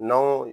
9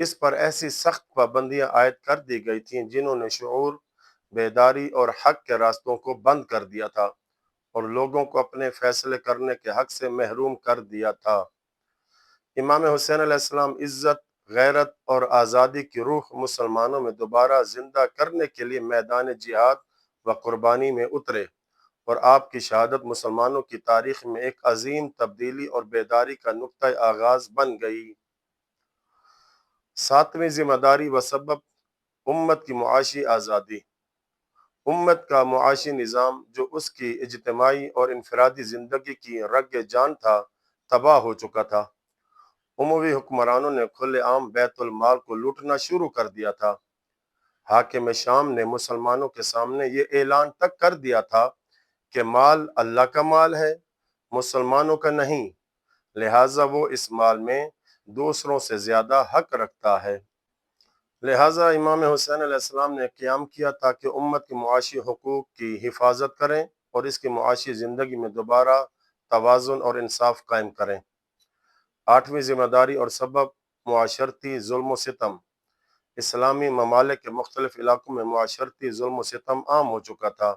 اس پر ایسی سخت پابندیاں عائد کر دی گئی تھیں جنہوں نے شعور، بیداری اور حق کے راستوں کو بند کر دیا تھا اور لوگوں کو اپنے فیصلے کرنے کے حق سے محروم کر دیا تھا۔ امام حسین علیہ السلام عزت، غیرت اور آزادی کی روح مسلمانوں میں دوبارہ زندہ کرنے کے لیے میدان جہاد و قربانی میں اترے، اور آپ کی شہادت مسلمانوں کی تاریخ میں ایک عظیم تبدیلی اور بیداری کا نقطہ آغاز بن گئی۔ ساتویں ذمہ داری و سبب، امت کی معاشی آزادی۔ امت کا معاشی نظام جو اس کی اجتماعی اور انفرادی زندگی کی رگ جان تھا، تباہ ہو چکا تھا۔ اموی حکمرانوں نے کھلے عام بیت المال کو لوٹنا شروع کر دیا تھا۔ حاکم شام نے مسلمانوں کے سامنے یہ اعلان تک کر دیا تھا کہ مال اللہ کا مال ہے، مسلمانوں کا نہیں، لہٰذا وہ اس مال میں دوسروں سے زیادہ حق رکھتا ہے۔ لہٰذا امام حسین علیہ السلام نے قیام کیا تاکہ امت کے معاشی حقوق کی حفاظت کریں اور اس کی معاشی زندگی میں دوبارہ توازن اور انصاف قائم کریں۔ آٹھویں ذمہ داری اور سبب، معاشرتی ظلم و ستم۔ اسلامی ممالک کے مختلف علاقوں میں معاشرتی ظلم و ستم عام ہو چکا تھا۔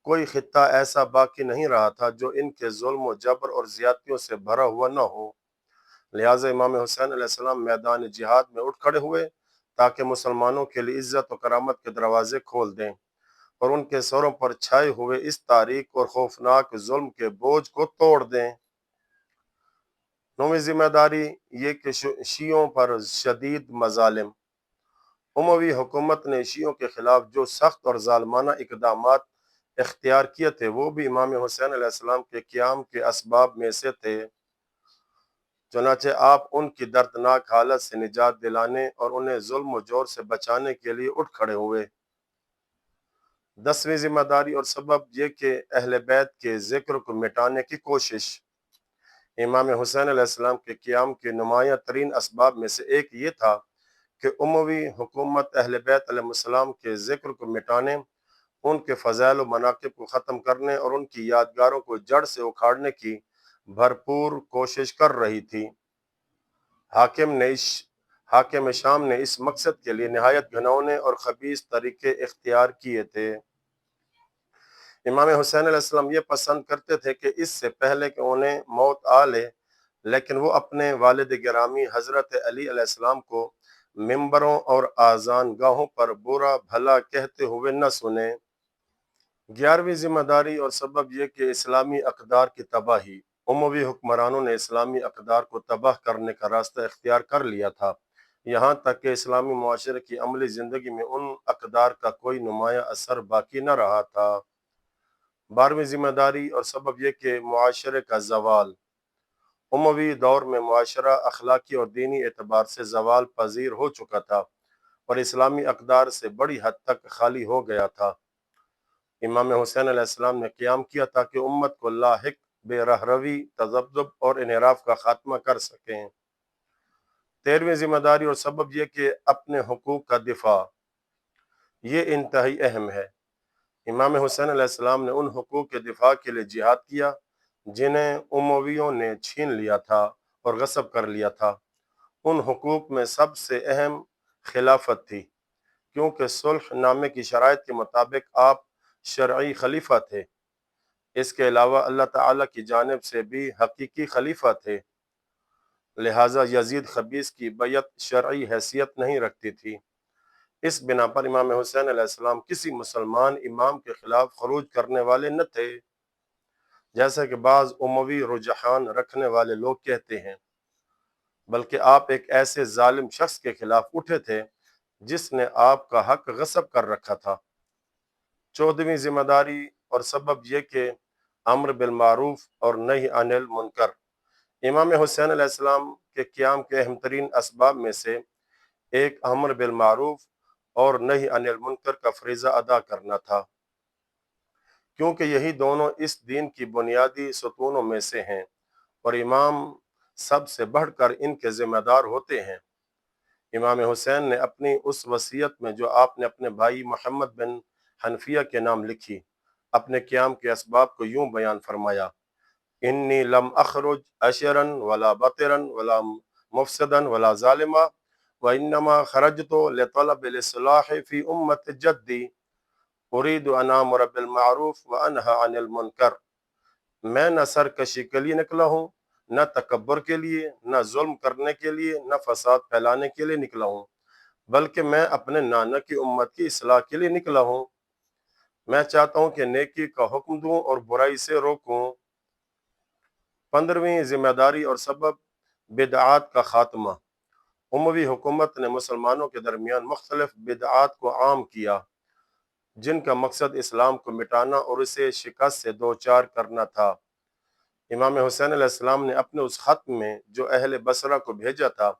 کوئی خطہ ایسا باقی نہیں رہا تھا جو ان کے ظلم و جبر اور زیادتیوں سے بھرا ہوا نہ ہو۔ لہٰذا امام حسین علیہ السلام میدان جہاد میں اٹھ کھڑے ہوئے تاکہ مسلمانوں کے لیے عزت و کرامت کے دروازے کھول دیں اور ان کے سروں پر چھائے ہوئے اس تاریک اور خوفناک ظلم کے بوجھ کو توڑ دیں۔ نویں ذمہ داری یہ کہ شیعوں پر شدید مظالم۔ اموی حکومت نے شیعوں کے خلاف جو سخت اور ظالمانہ اقدامات اختیار کیے تھے وہ بھی امام حسین علیہ السلام کے قیام کے اسباب میں سے تھے۔ چنانچہ آپ ان کی دردناک حالت سے نجات دلانے اور انہیں ظلم و جور سے بچانے کے لیے اٹھ کھڑے ہوئے۔ 10ویں ذمہ داری اور سبب یہ کہ اہل بیت کے ذکر کو مٹانے کی کوشش۔ امام حسین علیہ السلام کے قیام کے نمایاں ترین اسباب میں سے ایک یہ تھا کہ اموی حکومت اہل بیت علیہ السلام کے ذکر کو مٹانے، ان کے فضائل و مناقب کو ختم کرنے اور ان کی یادگاروں کو جڑ سے اکھاڑنے کی بھرپور کوشش کر رہی تھی۔ حاکم شام نے اس مقصد کے لیے نہایت گھناؤنے اور خبیث طریقے اختیار کیے تھے۔ امام حسین علیہ السلام یہ پسند کرتے تھے کہ اس سے پہلے کہ انہیں موت آ لے، لیکن وہ اپنے والد گرامی حضرت علی علیہ السلام کو ممبروں اور آذان گاہوں پر برا بھلا کہتے ہوئے نہ سنیں۔ 11ویں ذمہ داری اور سبب یہ کہ اسلامی اقدار کی تباہی۔ اموی حکمرانوں نے اسلامی اقدار کو تباہ کرنے کا راستہ اختیار کر لیا تھا، یہاں تک کہ اسلامی معاشرے کی عملی زندگی میں ان اقدار کا کوئی نمایاں اثر باقی نہ رہا تھا۔ 12ویں ذمہ داری اور سبب یہ کہ معاشرے کا زوال۔ اموی دور میں معاشرہ اخلاقی اور دینی اعتبار سے زوال پذیر ہو چکا تھا اور اسلامی اقدار سے بڑی حد تک خالی ہو گیا تھا۔ امام حسین علیہ السلام نے قیام کیا تاکہ امت کو لاحق بے رہروی، تذبذب اور انحراف کا خاتمہ کر سکیں۔ 13ویں ذمہ داری اور سبب یہ کہ اپنے حقوق کا دفاع۔ یہ انتہائی اہم ہے۔ امام حسین علیہ السلام نے ان حقوق کے دفاع کے لیے جہاد کیا جنہیں امویوں نے چھین لیا تھا اور غصب کر لیا تھا۔ ان حقوق میں سب سے اہم خلافت تھی، کیونکہ صلح نامے کی شرائط کے مطابق آپ شرعی خلیفہ تھے۔ اس کے علاوہ اللہ تعالیٰ کی جانب سے بھی حقیقی خلیفہ تھے، لہٰذا یزید خبیث کی بیعت شرعی حیثیت نہیں رکھتی تھی۔ اس بنا پر امام حسین علیہ السلام کسی مسلمان امام کے خلاف خروج کرنے والے نہ تھے، جیسا کہ بعض اموی رجحان رکھنے والے لوگ کہتے ہیں، بلکہ آپ ایک ایسے ظالم شخص کے خلاف اٹھے تھے جس نے آپ کا حق غصب کر رکھا تھا۔ 14ویں ذمہ داری اور سبب یہ کہ امر بالمعروف اور نہی عن المنکر۔ امام حسین علیہ السلام کے قیام کے اہم ترین اسباب میں سے ایک امر بالمعروف اور نہی عن المنکر کا فریضہ ادا کرنا تھا، کیونکہ یہی دونوں اس دین کی بنیادی ستونوں میں سے ہیں اور امام سب سے بڑھ کر ان کے ذمہ دار ہوتے ہیں۔ امام حسین نے اپنی اس وصیت میں جو آپ نے اپنے بھائی محمد بن حنفیہ کے نام لکھی، اپنے قیام کے اسباب کو یوں بیان فرمایا: انی لم اخرج اشرا ولا بطرا ولا مفسدا ولا ظالما وَإِنَّمَا خَرَجْتُ لِطَلَبِ الْإِصْلَاحِ فِي أُمَّةِ جَدِّي أُرِيدُ أَنْ آمُرَ بِالْمَعْرُوفِ وَأَنْهَى عَنِ الْمُنْكَرِ۔ میں نہ سرکشی کے لیے نکلا ہوں، نہ تکبر کے لیے، نہ ظلم کرنے کے لیے، نہ فساد پھیلانے کے لیے نکلا ہوں، بلکہ میں اپنے نانا کی امت کی اصلاح کے لیے نکلا ہوں۔ میں چاہتا ہوں کہ نیکی کا حکم دوں اور برائی سے روکوں۔ 15ویں ذمہ داری اور سبب بدعات کا خاتمہ۔ اموی حکومت نے مسلمانوں کے درمیان مختلف بدعات کو عام کیا، جن کا مقصد اسلام کو مٹانا اور اسے شکست سے دوچار کرنا تھا۔ امام حسین علیہ السلام نے اپنے اس خط میں جو اہل بصرہ کو بھیجا تھا،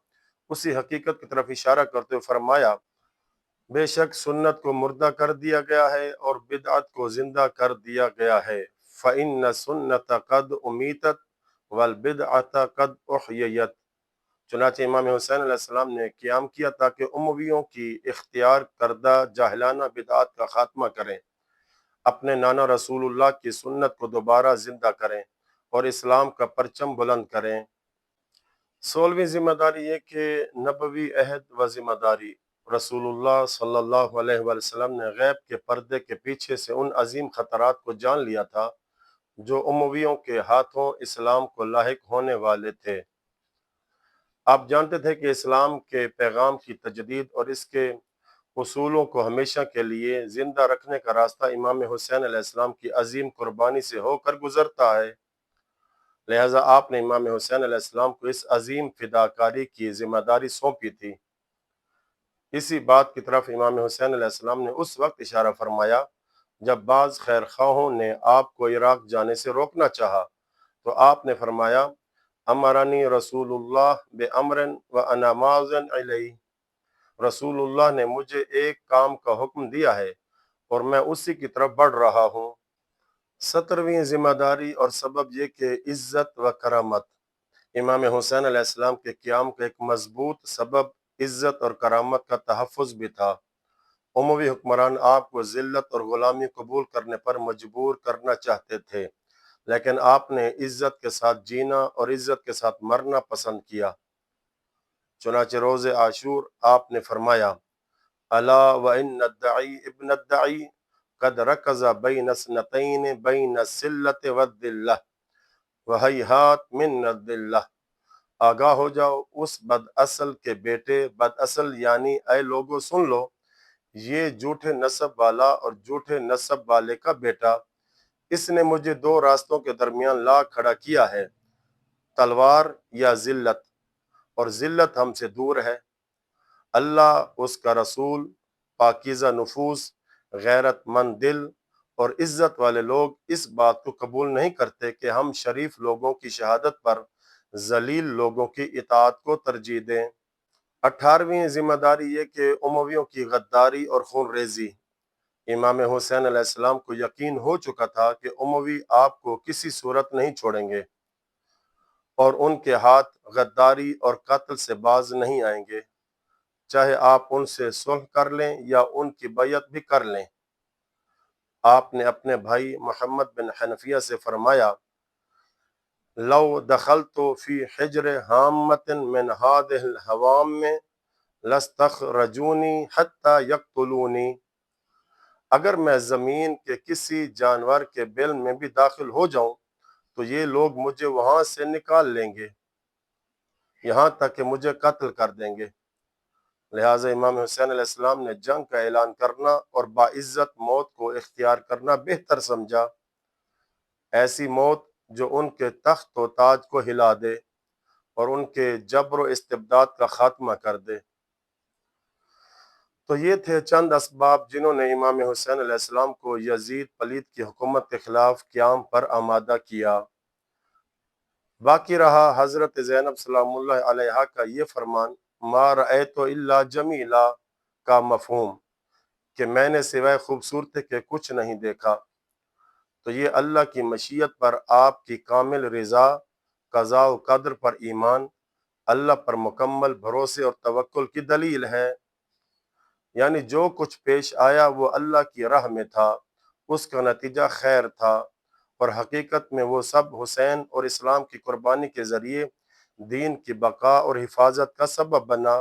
اسی حقیقت کی طرف اشارہ کرتے ہوئے فرمایا، بے شک سنت کو مردہ کر دیا گیا ہے اور بدعت کو زندہ کر دیا گیا ہے۔ فَإِنَّ السُّنَّةَ قَدْ أُمِیتَتْ وَالْبِدْعَةَ قَدْ أُحْیِیَتْ۔ چنانچہ امام حسین علیہ السلام نے قیام کیا تاکہ امویوں کی اختیار کردہ جاہلانہ بدعات کا خاتمہ کریں، اپنے نانا رسول اللہ کی سنت کو دوبارہ زندہ کریں اور اسلام کا پرچم بلند کریں۔ 16ویں ذمہ داری یہ کہ نبوی عہد و ذمہ داری۔ رسول اللہ صلی اللہ علیہ وسلم نے غیب کے پردے کے پیچھے سے ان عظیم خطرات کو جان لیا تھا جو امویوں کے ہاتھوں اسلام کو لاحق ہونے والے تھے۔ آپ جانتے تھے کہ اسلام کے پیغام کی تجدید اور اس کے اصولوں کو ہمیشہ کے لیے زندہ رکھنے کا راستہ امام حسین علیہ السلام کی عظیم قربانی سے ہو کر گزرتا ہے۔ لہٰذا آپ نے امام حسین علیہ السلام کو اس عظیم فداکاری کی ذمہ داری سونپی تھی۔ اسی بات کی طرف امام حسین علیہ السلام نے اس وقت اشارہ فرمایا جب بعض خیر خواہوں نے آپ کو عراق جانے سے روکنا چاہا، تو آپ نے فرمایا، امرنی رسول اللہ بامر وانا ماض الیہ۔ رسول اللہ نے مجھے ایک کام کا حکم دیا ہے اور میں اسی کی طرف بڑھ رہا ہوں۔ 17ویں ذمہ داری اور سبب یہ کہ عزت و کرامت۔ امام حسین علیہ السلام کے قیام کا ایک مضبوط سبب عزت اور کرامت کا تحفظ بھی تھا۔ اموی حکمران آپ کو ذلت اور غلامی قبول کرنے پر مجبور کرنا چاہتے تھے، لیکن آپ نے عزت کے ساتھ جینا اور عزت کے ساتھ مرنا پسند کیا۔ چنانچہ روز عاشور آپ نے فرمایا، الا وان الدعی ابن الدعی قد رکز بین اثنتین بین السلۃ والذلہ وہیہات من الذلہ۔ آگاہ ہو جاؤ، اس بد اصل کے بیٹے، بد اصل یعنی اے لوگو سن لو، یہ جھوٹے نسب والا اور جھوٹے نسب والے کا بیٹا، اس نے مجھے دو راستوں کے درمیان لا کھڑا کیا ہے، تلوار یا ذلت، اور ذلت ہم سے دور ہے۔ اللہ، اس کا رسول، پاکیزہ نفوس، غیرت مند دل اور عزت والے لوگ اس بات کو قبول نہیں کرتے کہ ہم شریف لوگوں کی شہادت پر ذلیل لوگوں کی اطاعت کو ترجیح دیں۔ 18ویں ذمہ داری یہ کہ امویوں کی غداری اور خون ریزی۔ امام حسین علیہ السلام کو یقین ہو چکا تھا کہ اموی آپ کو کسی صورت نہیں چھوڑیں گے اور ان کے ہاتھ غداری اور قتل سے باز نہیں آئیں گے، چاہے آپ ان سے صلح کر لیں یا ان کی بیعت بھی کر لیں۔ آپ نے اپنے بھائی محمد بن حنفیہ سے فرمایا، لو دخلت فی حجر حامۃ من هذه الحوام لاستخرجونی حتی یقتلونی۔ اگر میں زمین کے کسی جانور کے بل میں بھی داخل ہو جاؤں تو یہ لوگ مجھے وہاں سے نکال لیں گے، یہاں تک کہ مجھے قتل کر دیں گے۔ لہٰذا امام حسین علیہ السلام نے جنگ کا اعلان کرنا اور باعزت موت کو اختیار کرنا بہتر سمجھا، ایسی موت جو ان کے تخت و تاج کو ہلا دے اور ان کے جبر و استبداد کا خاتمہ کر دے۔ تو یہ تھے چند اسباب جنہوں نے امام حسین علیہ السلام کو یزید پلید کی حکومت کے خلاف قیام پر آمادہ کیا۔ باقی رہا حضرت زینب سلام اللہ علیہا کا یہ فرمان، ما رأیت الا جمیلا کا مفہوم، کہ میں نے سوائے خوبصورتی کے کچھ نہیں دیکھا۔ تو یہ اللہ کی مشیت پر آپ کی کامل رضا، قضاء و قدر پر ایمان، اللہ پر مکمل بھروسے اور توکل کی دلیل ہے۔ یعنی جو کچھ پیش آیا وہ اللہ کی راہ میں تھا، اس کا نتیجہ خیر تھا، اور حقیقت میں وہ سب حسین اور اسلام کی قربانی کے ذریعے دین کی بقا اور حفاظت کا سبب بنا۔